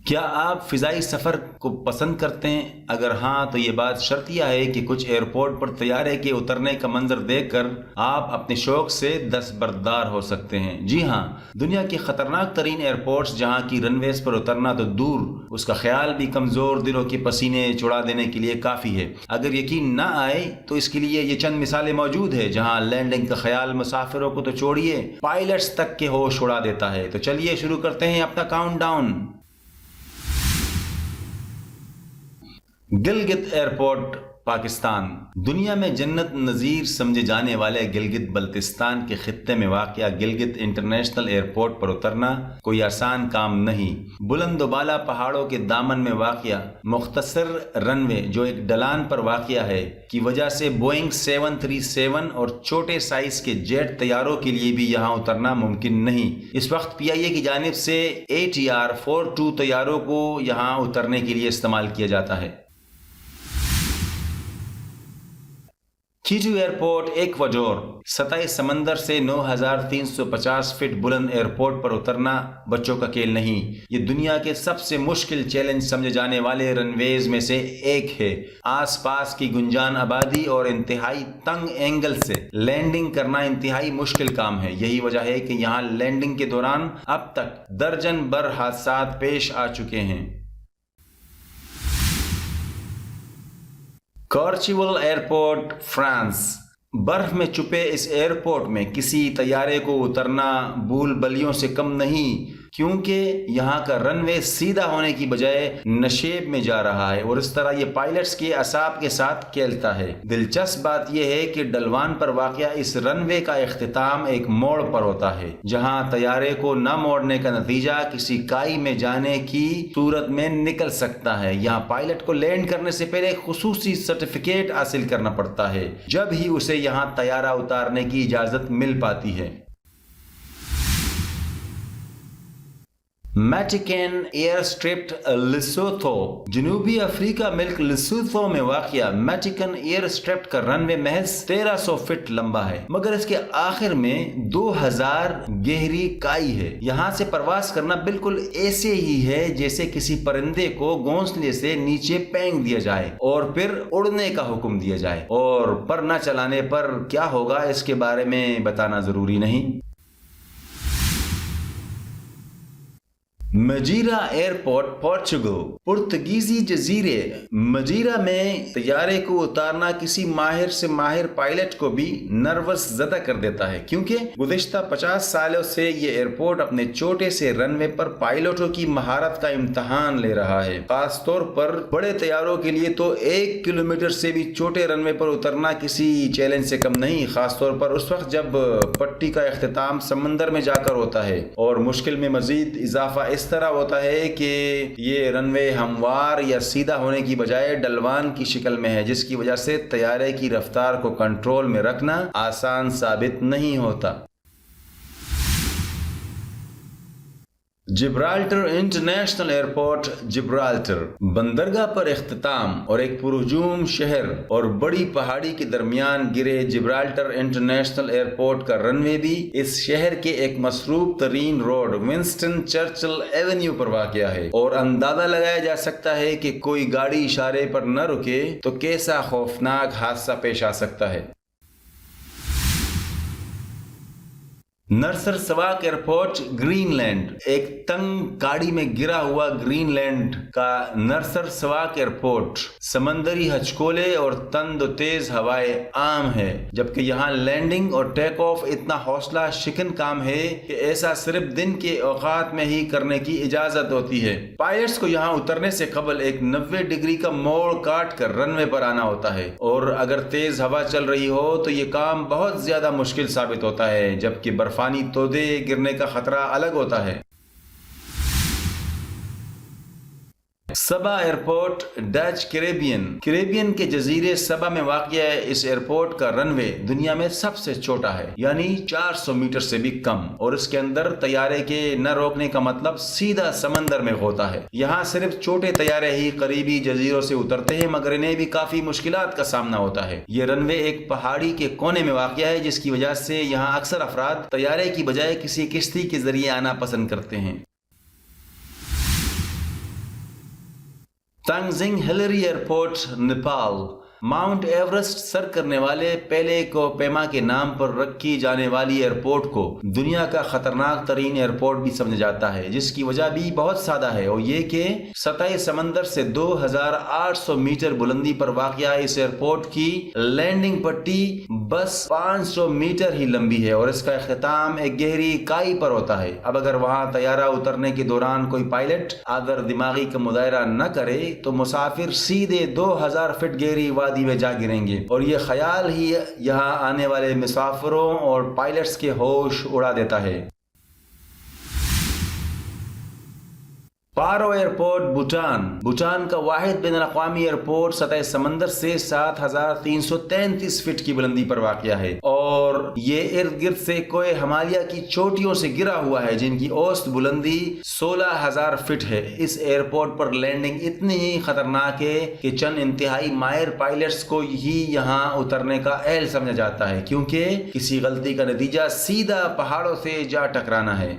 کیا آپ فضائی سفر کو پسند کرتے ہیں؟ اگر ہاں تو یہ بات شرطیہ ہے کہ کچھ ایئرپورٹ پر طیارے کے اترنے کا منظر دیکھ کر آپ اپنے شوق سے دستبردار ہو سکتے ہیں۔ جی ہاں، دنیا کی خطرناک ترین ایئرپورٹس جہاں کی رن ویز پر اترنا تو دور، اس کا خیال بھی کمزور دلوں کے پسینے چھڑا دینے کے لیے کافی ہے۔ اگر یقین نہ آئے تو اس کے لیے یہ چند مثالیں موجود ہیں جہاں لینڈنگ کا خیال مسافروں کو تو چھوڑیے پائلٹس تک کے ہوش اڑا دیتا ہے۔ تو چلیے شروع کرتے ہیں اپنا count down. Gilgit airport, Pakistan. دنیا میں جنت نظیر سمجھے جانے والے گلگت بلتستان کے خطے میں واقع گلگت انٹرنیشنل ایئرپورٹ پر اترنا کوئی آسان کام نہیں۔ بلند و بالا پہاڑوں کے دامن میں واقع مختصر رن وے جو ایک ڈھلان پر واقع ہے کی وجہ سے بوئنگ 737 اور چھوٹے سائز کے جیٹ طیاروں کے لیے بھی یہاں اترنا ممکن نہیں۔ اس وقت پی آئی اے کی جانب سے ATR-42 طیاروں کو یہاں اترنے کے لیے استعمال کیا جاتا ہے۔ کیجو ایئرپورٹ، ایکواڈور۔ سطح سمندر سے 9350 فٹ بلند ایئرپورٹ پر اترنا بچوں کا کھیل نہیں، یہ دنیا کے سب سے مشکل چیلنج سمجھے جانے والے رن ویز میں سے ایک ہے۔ آس پاس کی گنجان آبادی اور انتہائی تنگ اینگل سے لینڈنگ کرنا انتہائی مشکل کام ہے۔ یہی وجہ ہے کہ یہاں لینڈنگ کے دوران اب تک درجن بھر حادثات پیش آ چکے ہیں۔ کورچیول ایئرپورٹ، فرانس۔ برف میں چھپے اس ایئرپورٹ میں کسی طیارے کو اترنا بھول بلیوں سے کم نہیں، کیونکہ یہاں کا رن وے سیدھا ہونے کی بجائے نشیب میں جا رہا ہے اور اس طرح یہ پائلٹس کے اعصاب کے ساتھ کھیلتا ہے۔ دلچسپ بات یہ ہے کہ ڈھلوان پر واقع اس رن وے کا اختتام ایک موڑ پر ہوتا ہے جہاں طیارے کو نہ موڑنے کا نتیجہ کسی کائی میں جانے کی صورت میں نکل سکتا ہے۔ یہاں پائلٹ کو لینڈ کرنے سے پہلے خصوصی سرٹیفکیٹ حاصل کرنا پڑتا ہے، جب ہی اسے یہاں طیارہ اتارنے کی اجازت مل پاتی ہے۔ میٹیکن ایئر اسٹرپ، لیسوتھو۔ جنوبی افریقہ ملک لیسوتھو میں واقع میٹیکن ایئر اسٹرپ کا رن وے محض 1300 فٹ لمبا ہے، مگر اس کے آخر میں 2000 گہری کائی ہے۔ یہاں سے پرواز کرنا بالکل ایسے ہی ہے جیسے کسی پرندے کو گھونسلے سے نیچے پھینک دیا جائے اور پھر اڑنے کا حکم دیا جائے، اور پر نہ چلانے پر کیا ہوگا اس کے بارے میں بتانا ضروری نہیں۔ مجیرا ایئرپورٹ، پورچگل۔ پرتگیزی جزیرے مجیرا میں طیارے کو اتارنا کسی ماہر سے ماہر پائلٹ کو بھی نروس زدہ کر دیتا ہے، کیونکہ گزشتہ 50 سالوں سے یہ ایئرپورٹ اپنے چھوٹے سے رن وے پر پائلٹوں کی مہارت کا امتحان لے رہا ہے۔ خاص طور پر بڑے طیاروں کے لیے تو 1 کلومیٹر سے بھی چھوٹے رن وے پر اترنا کسی چیلنج سے کم نہیں، خاص طور پر اس وقت جب پٹی کا اختتام سمندر میں جا کر ہوتا ہے، اور مشکل میں مزید اضافہ اس طرح ہوتا ہے کہ یہ رن وے ہموار یا سیدھا ہونے کی بجائے ڈھلوان کی شکل میں ہے، جس کی وجہ سے طیارے کی رفتار کو کنٹرول میں رکھنا آسان ثابت نہیں ہوتا۔ Gibraltar international airport, Gibraltar. بندرگاہ پر اختتام اور ایک پرہجوم شہر اور بڑی پہاڑی کے درمیان گرے جبرالٹر انٹرنیشنل ایئرپورٹ کا رن وے بھی اس شہر کے ایک مصروف ترین روڈ ونسٹن چرچل ایونیو پر واقع ہے، اور اندازہ لگایا جا سکتا ہے کہ کوئی گاڑی اشارے پر نہ رکے تو کیسا خوفناک حادثہ پیش آ سکتا ہے۔ نرسر سواک ایئرپورٹ، گرین لینڈ۔ ایک تنگ کاڑی میں گرا ہوا گرین لینڈ کا نرسر سواک ایئرپورٹ سمندری ہچکولے اور تند و تیز ہوائیں عام ہے، جبکہ یہاں لینڈنگ اور ٹیک آف اتنا حوصلہ شکن کام ہے کہ ایسا صرف دن کے اوقات میں ہی کرنے کی اجازت ہوتی ہے۔ پائلٹس کو یہاں اترنے سے قبل ایک 90 ڈگری کا موڑ کاٹ کر رن وے پر آنا ہوتا ہے، اور اگر تیز ہوا چل رہی ہو تو یہ کام بہت زیادہ مشکل ثابت ہوتا ہے، جبکہ برفانی تودے گرنے کا خطرہ الگ ہوتا ہے۔ سبا ایئرپورٹ، ڈچ کیریبین کے جزیرے سبا میں واقع اس ایئرپورٹ کا رن وے دنیا میں سب سے چھوٹا ہے، یعنی 400 میٹر سے بھی کم، اور اس کے اندر طیارے کے نہ روکنے کا مطلب سیدھا سمندر میں ہوتا ہے۔ یہاں صرف چھوٹے طیارے ہی قریبی جزیروں سے اترتے ہیں، مگر انہیں بھی کافی مشکلات کا سامنا ہوتا ہے۔ یہ رن وے ایک پہاڑی کے کونے میں واقع ہے، جس کی وجہ سے یہاں اکثر افراد طیارے کی بجائے کسی کشتی کے ذریعے آنا پسند کرتے ہیں۔ Tenzing Hillary airport Nepal Mount Everest سر کرنے والے پہلے کو پیما کے نام پر رکھی جانے والی ایئرپورٹ کو دنیا کا خطرناک ترین ایئرپورٹ بھی سمجھا جاتا ہے، جس کی وجہ بھی بہت سادہ ہے، اور یہ کہ سطح سمندر سے 2800 میٹر بلندی پر واقع اس ایئرپورٹ کی لینڈنگ پٹی بس 500 میٹر ہی لمبی ہے، اور اس کا اختتام ایک گہری کائی پر ہوتا ہے۔ اب اگر وہاں طیارہ اترنے کے دوران کوئی پائلٹ اگر دماغی کا مظاہرہ نہ کرے تو مسافر سیدھے 2000 فٹ گہری وادی میں جا گریں گے، اور یہ خیال ہی یہاں آنے والے مسافروں اور پائلٹس کے ہوش اڑا دیتا ہے۔ پارو ایئرپورٹ بھوٹان کا واحد بین الاقوامی ایئرپورٹ سطح سمندر سے 7333 فٹ کی بلندی پر واقع ہے، اور یہ ارد گرد سے کوہ ہمالیہ کی چوٹیوں سے گرا ہوا ہے جن کی اوسط بلندی 16000 فٹ ہے۔ اس ایئرپورٹ پر لینڈنگ اتنی ہی خطرناک ہے کہ چند انتہائی ماہر پائلٹس کو ہی یہاں اترنے کا اہل سمجھا جاتا ہے، کیونکہ کسی غلطی کا نتیجہ سیدھا پہاڑوں سے جا ٹکرانا ہے۔